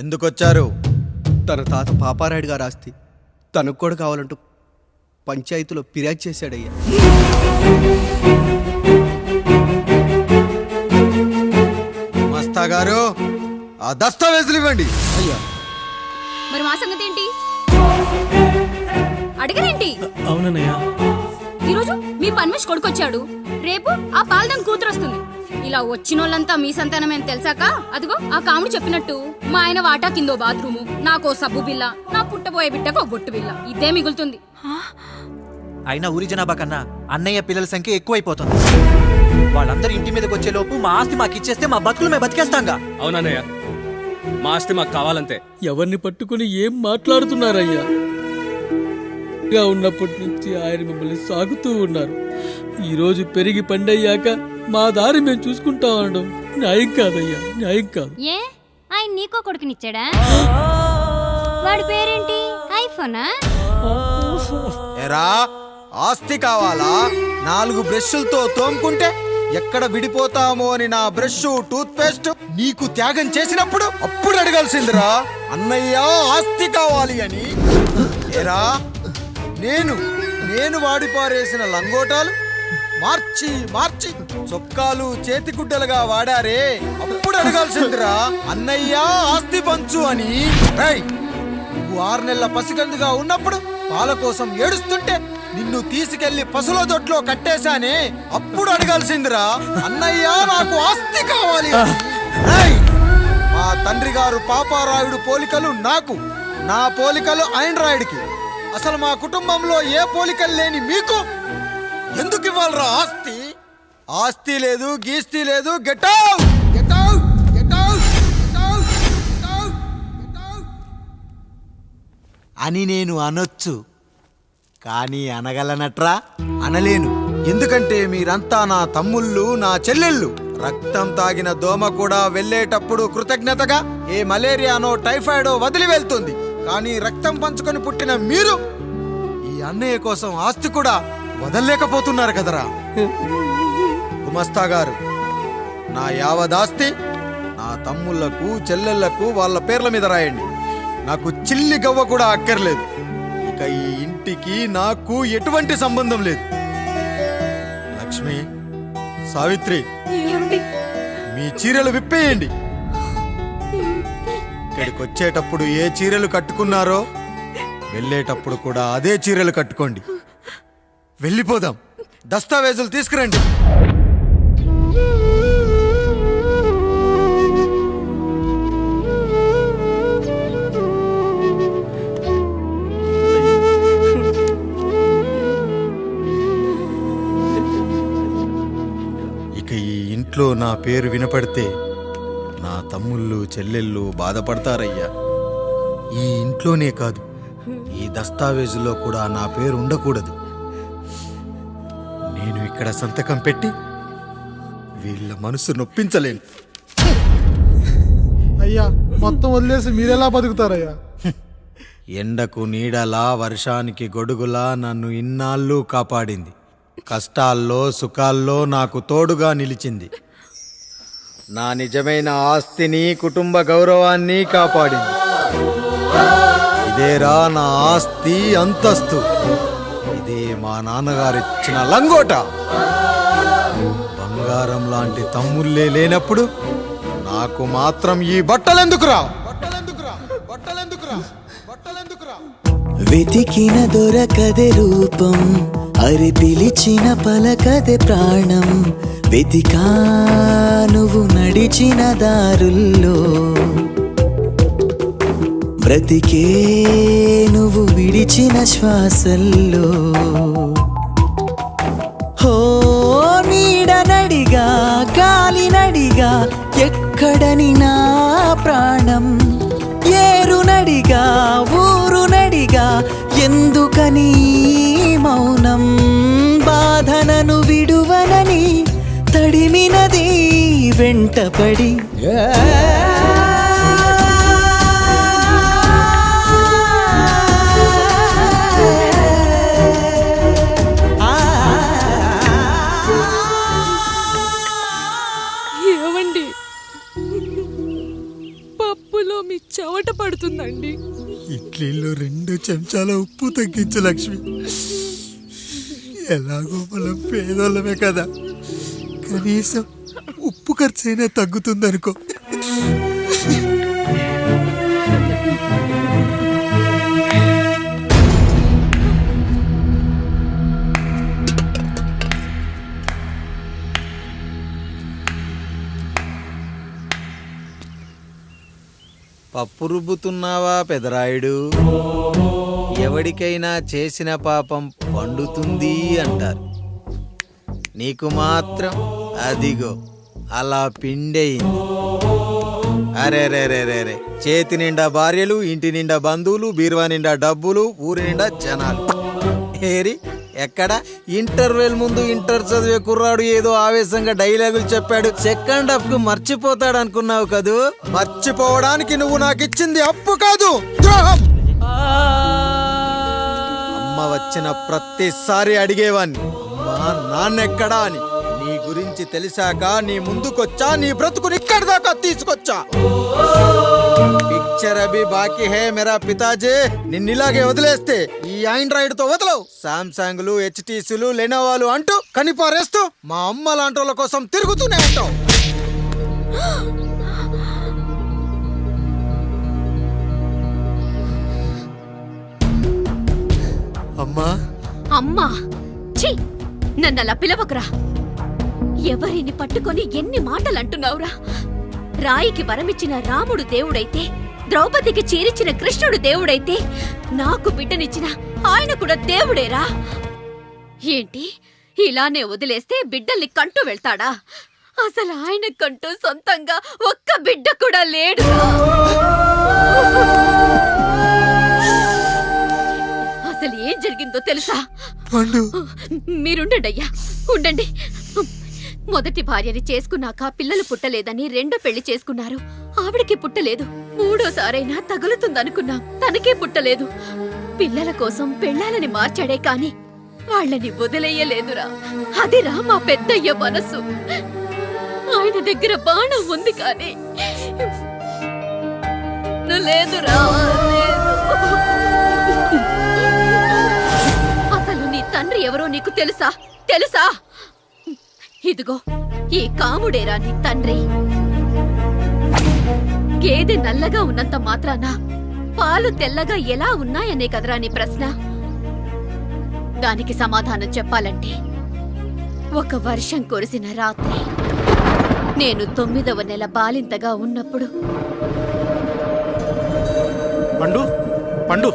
ఎందుకొచ్చారు? తన తాత పాపారాయుడు గారు ఆస్తి తనకు కూడా కావాలంటూ పంచాయతీలో ఫిర్యాదు చేశాడయ్యా. మస్తా గారు, ఆ దస్తావేజులు ఇవ్వండి. అయ్యా, మరి మా సంగతి ఏంటి? అడగరేంటి? అవునన్నయ్యా, ఈరోజు మీ పన్మేష్ కొడుకొచ్చాడు, రేపు ఆ పాల్దాన్ కూతురు వస్తుంది. ఇలా వచ్చినోళ్ళంతా మీ సంతానమేని తెలిసాక అదిగో ఆ కాముడు చెప్పినట్టు మా ఆయన వాటా కిందో బాత్రూము, నాకో సబ్బు బిల్ల, నా పుట్టబోయే బిడ్డకో బొట్టు బిల్ల, ఇదే మిగులుతుంది. అయినా ఊరి జనాభా కన్నా అన్నయ్య పిల్లల సంఖ్య ఎక్కువైపోతుంది. వాళ్ళందరూ ఇంటి మీదకి వచ్చేలోపు మా ఆస్తి మాకు ఇచ్చేస్తే మా బతుకులు మేము బతికేస్తాంగా. అవునన్నయ్య, మా ఆస్తి మాకు కావాలంతే. ఎవరిని పట్టుకుని ఏం మాట్లాడుతున్నారయ్యా? ఉన్నప్పటి నుంచి ఆయన మిమ్మల్ని సాగుతూ ఉన్నారు. ఈరోజు పెరిగి పండయ్యాక మా దారి మేము చూసుకుంటా ఉండడం న్యాయం కాదయ్యా, న్యాయం కాదు. ఏ ఆయన నీకో కొడుకునిచ్చాడా? వాడి పేరేంటి? ఐఫోనా? ఎరా, ఆస్తి కావాలా? 4 బ్రష్లతో తోముకుంటే ఎక్కడ విడిపోతామో అని నా బ్రష్ టూత్ పేస్ట్ నీకు త్యాగం చేసినప్పుడు అప్పుడు అడగాల్సిందిరా, అన్నయ్య ఆస్తి కావాలి అని. ఎరా, నేను వాడిపారేసిన లంగోటాలు మార్చి మార్చి చొక్కాలు చేతిగుడ్డలుగా వాడారే, అప్పుడు అడగాల్సిందిరా, అన్నయ్య ఆస్తి పంచు అని. నువ్వు 6 నెలల పసిగందుగా ఉన్నప్పుడు పాల కోసం ఏడుస్తుంటే నిన్ను తీసుకెళ్లి పసుల దొడ్లో కట్టేశానే, అప్పుడు అడగాల్సిందిరా, అన్నయ్య నాకు ఆస్తి కావాలి. మా తండ్రి గారు పాపారాయుడు పోలికలు నాకు, నా పోలికలు ఆండ్రాయిడ్కి. అసలు మా కుటుంబంలో ఏ పోలికలు లేని మీకు ఎందుకు ఇవ్వాలరా ఆస్తి? ఆస్తి లేదు, గీస్తి లేదు. Get out, get out, get out, get out, get out, get out అని నేను అనొచ్చు, కానీ అనగలనట్రా? అనలేను. ఎందుకంటే మీరంతా నా తమ్ముళ్ళు, నా చెల్లెళ్ళు. రక్తం తాగిన దోమ కూడా వెళ్ళేటప్పుడు కృతజ్ఞతగా ఏ మలేరియానో టైఫాయిడో వదిలి వెళ్తుంది. కానీ రక్తం పంచుకొని పుట్టిన మీరు ఈ అన్నయ్య కోసం ఆస్తి కూడా వదల్లేకపోతున్నారు కదరా. గుమస్తా గారు, నా యావదాస్తి నా తమ్ముళ్లకు, చెల్లెళ్లకు వాళ్ళ పేర్ల మీద రాయండి. నాకు చిల్లి గవ్వ కూడా అక్కర్లేదు. ఇక ఈ ఇంటికి నాకు ఎటువంటి సంబంధం లేదు. లక్ష్మి, సావిత్రి, మీ చీరలు విప్పేయండి. ఇక్కడికి వచ్చేటప్పుడు ఏ చీరలు కట్టుకున్నారో వెళ్ళేటప్పుడు కూడా అదే చీరలు కట్టుకోండి. వెళ్ళిపోదాం. దస్తావేజులు తీసుకురండి. ఇక ఈ ఇంట్లో నా పేరు వినపడితే నా తమ్ముళ్ళు, చెల్లెళ్ళు బాధపడతారయ్యా. ఈ ఇంట్లోనే కాదు, ఈ దస్తావేజులో కూడా నా పేరు ఉండకూడదు. నేను ఇక్కడ సంతకం పెట్టి వీళ్ళ మనసు నొప్పించలేను. అయ్యా, మొత్తం వదిలేసి మీరెలా బతుకుతారయ్యా? ఎండకు నీడలా, వర్షానికి గొడుగులా నన్ను ఇన్నాళ్ళు కాపాడింది. కష్టాల్లో సుఖాల్లో నాకు తోడుగా నిలిచింది. నా నిజమైన ఆస్తిని, కుటుంబ గౌరవాన్ని కాపాడింది. ఇదేరా నా ఆస్తి, అంతస్తు. ఇదే మా నాన్నగారిచ్చిన లంగోట. బంగారం లాంటి తమ్ముళ్ళే లేనప్పుడు నాకు మాత్రం ఈ బట్టలెందుకురా? వెతికిన దొరకదే రూపం, అరి పిలిచిన పలకదే ప్రాణం. వెతికా నువ్వు నడిచిన దారుల్లో, బ్రతికే నువ్వు విడిచిన శ్వాసల్లో. హో నీడనడిగా, గాలినడిగా, ఎక్కడని నా ప్రాణం. ఏరునడిగా, ఊరునడిగా, ఎందుకని మౌనం. బాధనను విడువనని తడిమినది వెంటపడి. ఏమండి, పప్పులో మీ చెవట చెంచాల ఉప్పు తగ్గించు లక్ష్మి. ఎలాగో మనం పేదోళ్ళమే కదా, కనీసం ఉప్పు ఖర్చైనా తగ్గుతుందనుకో. పప్పు రుబ్బుతున్నావా పెదరాయుడు? ఎవడికైనా చేసిన పాపం పండుతుంది అంటారు, నీకు మాత్రం అదిగో అలా పిండయింది. అరే రే రే రే రే, చేతి నిండా భార్యలు, ఇంటి నిండా బంధువులు, బీరువా నిండా డబ్బులు, ఊరి నిండా జనాలు. ఏరి ఎక్కడ? ఇంటర్వెల్ ముందు ఇంటర్ చదివే కుర్రాడు ఏదో ఆవేశంగా డైలాగులు చెప్పాడు, సెకండ్ హాఫ్ కు మర్చిపోతాడు అనుకున్నావు కదూ? మర్చిపోవడానికి నువ్వు నాకు ఇచ్చింది అప్పు కాదు, ద్రోహం. అమ్మ వచ్చిన ప్రతిసారి అడిగేవాన్ని, అమ్మా నాన్నెక్కడా అని. నీ గురించి తెలిసాక నీ ముందుకొచ్చా, నీ బ్రతుకుని ఇక్కడి దాకా తీసుకొచ్చా. పిక్చర్ అభి బాకీ హే మేరా పితాజీ. నిన్నిలాగే వదిలేస్తే ఈ ఆండ్రాయిడ్ తో వదలవు. సామ్సంగ్లు, హెచ్టీసీలు, లెనోవాలు అంటూ కనిపారేస్తూ మా అమ్మ లాంటి వాళ్ళ కోసం తిరుగుతూనే ఉంటావు. అమ్మా అమ్మా, ఛీ, నన్ను అలా పిలవకురా. ఎవరిని పట్టుకొని ఎన్ని మాటలు అంటున్నావురా? రాయికి వరమిచ్చిన రాముడు దేవుడైతే, ద్రౌపదికి చీరిచ్చిన కృష్ణుడు దేవుడైతే, నాకు బిడ్డనిచ్చిన ఆయన కూడా దేవుడేరా. ఏంటి ఇలానే వదిలేస్తే బిడ్డల్ని కంటూ వెళ్తాడా? అసలు ఆయన కంటూ సొంతంగా ఒక్క బిడ్డ కూడా లేడు. అసలు ఏం జరిగిందో తెలుసా? మీరుండండి అయ్యా, ఉండండి. మొదటి భార్యని చేసుకున్నాక పిల్లలు పుట్టలేదని రెండో పెళ్లి చేసుకున్నారు. ఆవిడకి పుట్టలేదు. మూడోసారైనా తగులుతుందనుకున్నాం, తనకే పుట్టలేదు. పిల్లల కోసం పెళ్ళాలని మార్చాడే కాని వాళ్ళని వదిలేయలేదురా. అదిరా మా పెద్దయ్య మనసు. ఆయన దగ్గర బాణం ఉంది కానీ లేదురా, లేదు. అసలు నీ తండ్రి ఎవరో నీకు తెలుసా? తెలుసా? ఇదిగో ఈ కాముడేరా నీ తండ్రి. గేదె నల్లగా ఉన్నంత మాత్రాన పాలు తెల్లగా ఎలా ఉన్నాయనే కదరా నీ ప్రశ్న. దానికి సమాధానం చెప్పాలంటే, ఒక వర్షం కురిసిన రాత్రి నేను 9వ నెల బాలింతగా ఉన్నప్పుడు. పండు పండు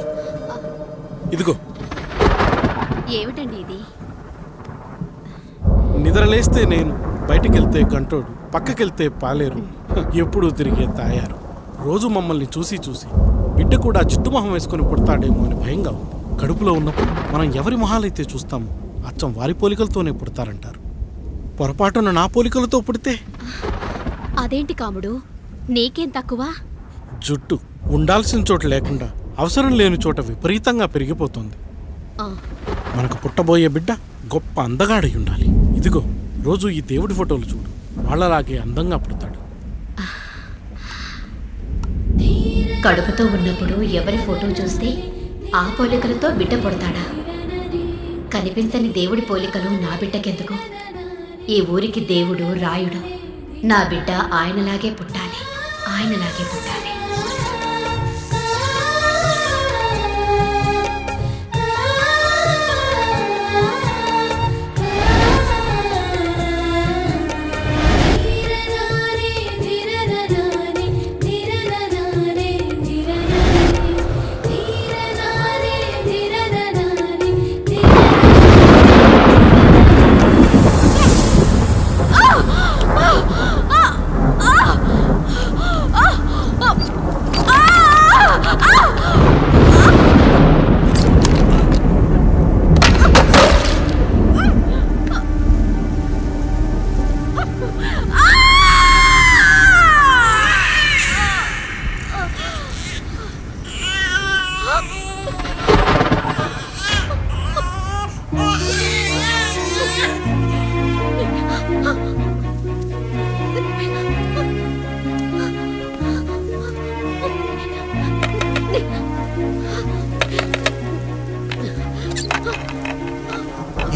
ఇదిగో. ఏమిటండి ఇది? నిద్రలేస్తే నేను, బయటికెళ్తే గంటోడు, పక్కకెళ్తే పాలేరు, ఎప్పుడూ తిరిగే తాయారు. రోజు మమ్మల్ని చూసి చూసి బిడ్డ కూడా జిడ్డు మొహం వేసుకుని పుడతాడేమో అని భయంగా ఉంది. కడుపులో ఉన్నప్పుడు మనం ఎవరి మొహాలైతే చూస్తామో అచ్చం వారి పోలికలతోనే పుడతారంటారు. పొరపాటున నా పోలికలతో పుడితే? అదేంటి కాముడు, నీకేం తక్కువ? జుట్టు ఉండాల్సిన చోట లేకుండా అవసరం లేని చోట విపరీతంగా పెరిగిపోతుంది. మనకు పుట్టబోయే బిడ్డ గొప్ప అందగాడై ఉండాలి. ఇదిగో రోజు ఈ దేవుడి ఫోటోలు చూడు, వాళ్ళలాగే అందంగా పుడతాడు. కడుపుతో ఉన్నప్పుడు ఎవరి ఫోటో చూస్తే ఆ పోలికలతో బిడ్డ పుడతాడా? కనిపించని దేవుడి పోలికలు నా బిడ్డకెందుకు? ఈ ఊరికి దేవుడు రాయుడు. నా బిడ్డ ఆయనలాగే పుట్టాలి, ఆయనలాగే పుట్టాలి.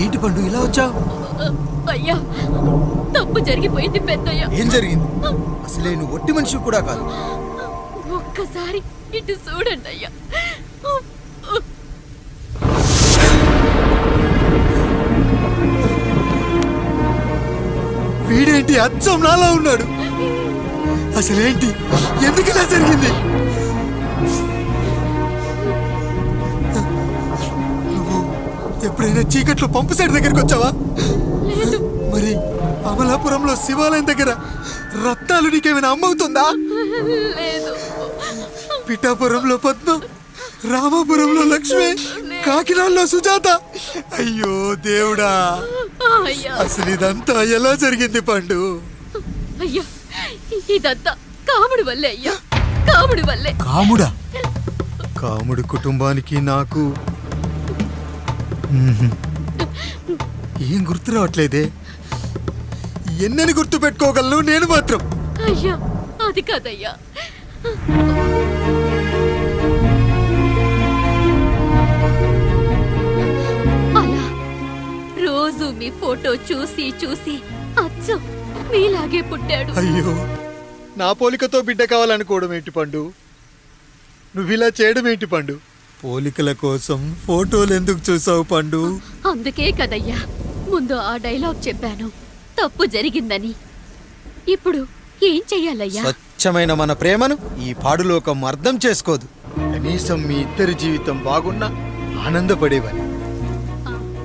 ఏంటి పండు ఇలా వచ్చావు? అయ్యా తప్పు జరిగిపోయింది పెద్దయ్యా. ఏం జరిగింది? అసలే నువ్వు ఒట్టి మనిషి కూడా కాదు. ఒక్కసారి ఇటు చూడండి అయ్యా. వీడేంటి అచ్చం నాలా ఉన్నాడు? అసలేంటి? ఎందుకు ఇలా జరిగింది? నువ్వు ఎప్పుడైనా చీకట్లో పంపు సైడ్ దగ్గరికి వచ్చావా? మరి అమలాపురంలో శివాలయం దగ్గర రత్నాలు నీకేమైనా అమ్మవుతుందా? పిఠాపురంలో పద్మం, రామాపురంలో లక్ష్మి, కాకినాడలో సుజాత. అయ్యో దేవుడా, అసలు ఇదంతా ఎలా జరిగింది పండు? అయ్యా ఇదంతా కాముడి వల్లే అయ్యా, కాముడి వల్లే. కాముడా? కాముడు కుటుంబానికి నాకు ఏం గుర్తు రావట్లేదే. ఎన్నని గుర్తు పెట్టుకోగలను నేను మాత్రం? అయ్యా అది కాదయ్యా, అలా రోజు మీ ఫోటో చూసి చూసి అచ్చం మీలాగే పుట్టాడు. అయ్యో, నా పోలికతో బిడ్డ కావాలనుకోవడం ఏంటి పండు? నువ్విలా చేయడం ఏంటి పండు? పోలికల కోసం ఫోటోలు ఎందుకు చూసావు పండు? అందుకే కదయ్యా ముందు ఆ డైలాగ్ చెప్పాను, తప్పు జరిగిందని. ఇప్పుడు ఏం చెయ్యాలయ్యా? స్వచ్ఛమైన మన ప్రేమను ఈ పాడులోకం అర్థం చేసుకోదు. కనీసం మీ ఇద్దరి జీవితం బాగున్నా ఆనందపడేవాని.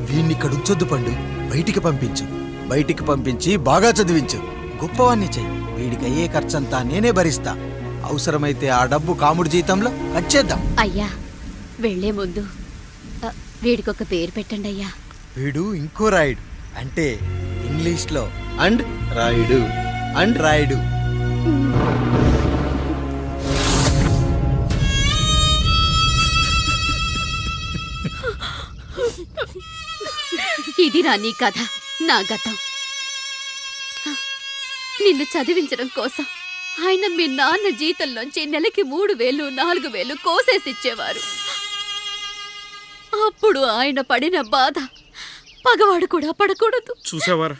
వీణ్ణి ఇక్కడ ఉంచొద్దు పండు, బయటికి పంపించు. బయటికి పంపించి బాగా చదివించు, గొప్పవాణ్ణి చెయ్యి. వీడికి అయ్యే ఖర్చంతా నేనే భరిస్తా. అవసరమైతే ఆ డబ్బు కాముడి జీతంలో కట్ చేద్దాం. అయ్యా వెళ్లే ముందు వీడికొక పేరు పెట్టండి అయ్యా. వీడు ఇంకో రాయుడు, అంటే ఇంగ్లీష్లో అండ్ రాయుడు, అండ్ రాయుడు. ఇది రా నీ కథ, నా గతం. నిన్ను చదివించడం కోసం ఆయన మీ నాన్న జీతంలోంచి నెలకి 3,000, 4,000 కోసేసిచ్చేవారు. అప్పుడు ఆయన పడిన బాధ పగవాడు కూడా పడకూడదు. చూసావారా,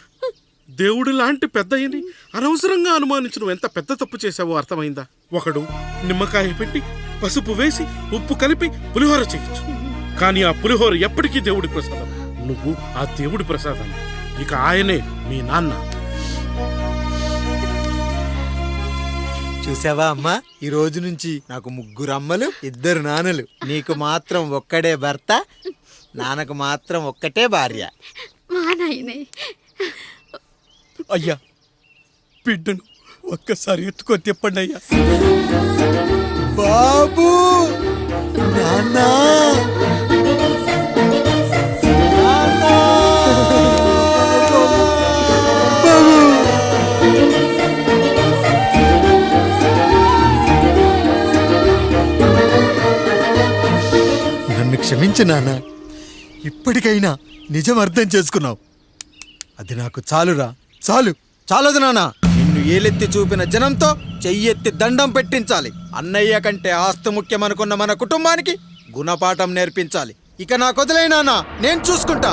దేవుడు లాంటి పెద్దయ్యని అనవసరంగా అనుమానించడం ఎంత పెద్ద తప్పు చేశావో అర్థమైందా? ఒకడు నిమ్మకాయ పెట్టి పసుపు వేసి ఉప్పు కలిపి పులిహోర చేయొచ్చు, కానీ ఆ పులిహోర ఎప్పటికీ దేవుడి ప్రసాదం. నువ్వు ఆ దేవుడి ప్రసాదం. ఇక ఆయనే మీ నాన్న. చూసావా అమ్మా, ఈ రోజు నుంచి నాకు 3 అమ్మలు, 2 నాన్నలు. నీకు మాత్రం ఒక్కడే భర్త, నాన్నకు మాత్రం ఒక్కటే భార్య. మా నాయనే. అయ్యా, బిడ్డను ఒక్కసారి ఎత్తుకొని తిప్పండి అయ్యా. బాబు, నాన్నా, నన్ను క్షమించు నాన్న. ఇప్పటికైనా నిజం అర్థం చేసుకున్నావు. అది నాకు చాలురా, చాలు. చాలదు నాన్న. నిన్ను ఏలెత్తి చూపిన జనంతో చెయ్యెత్తి దండం పెట్టించాలి. అన్నయ్య కంటే ఆస్తి ముఖ్యమనుకున్న మన కుటుంబానికి గుణపాఠం నేర్పించాలి. ఇక నాకు వదిలే నాన్న, నేను చూసుకుంటా.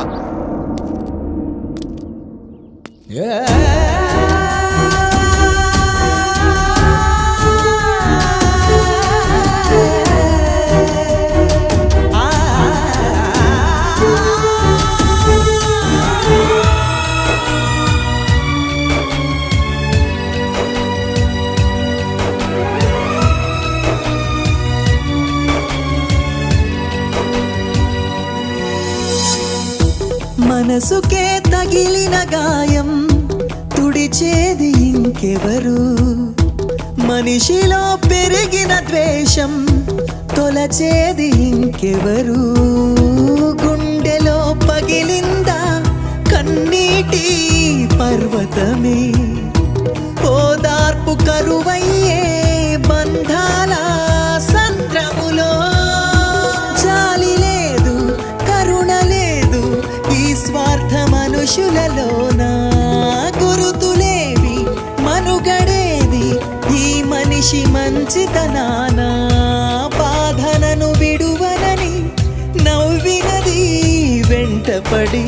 మనసుకే తగిలిన గాయం తుడిచేది ఇంకెవరు? మనిషిలో పెరిగిన ద్వేషం తొలచేది ఇంకెవరు? గుండెలో పగిలిందా కన్నీటి పర్వతమే? ఓదార్పు కరువయ్యే బంధాల సంద్రములో జాలి లేదు, కరుణ లేదు ఈ స్వార్థ మనుషులలోన. గురుతులేవి, మనుగడేది ఈ మనిషి మంచితనాన. బాధనను విడువనని నవ్వినది వెంటపడి,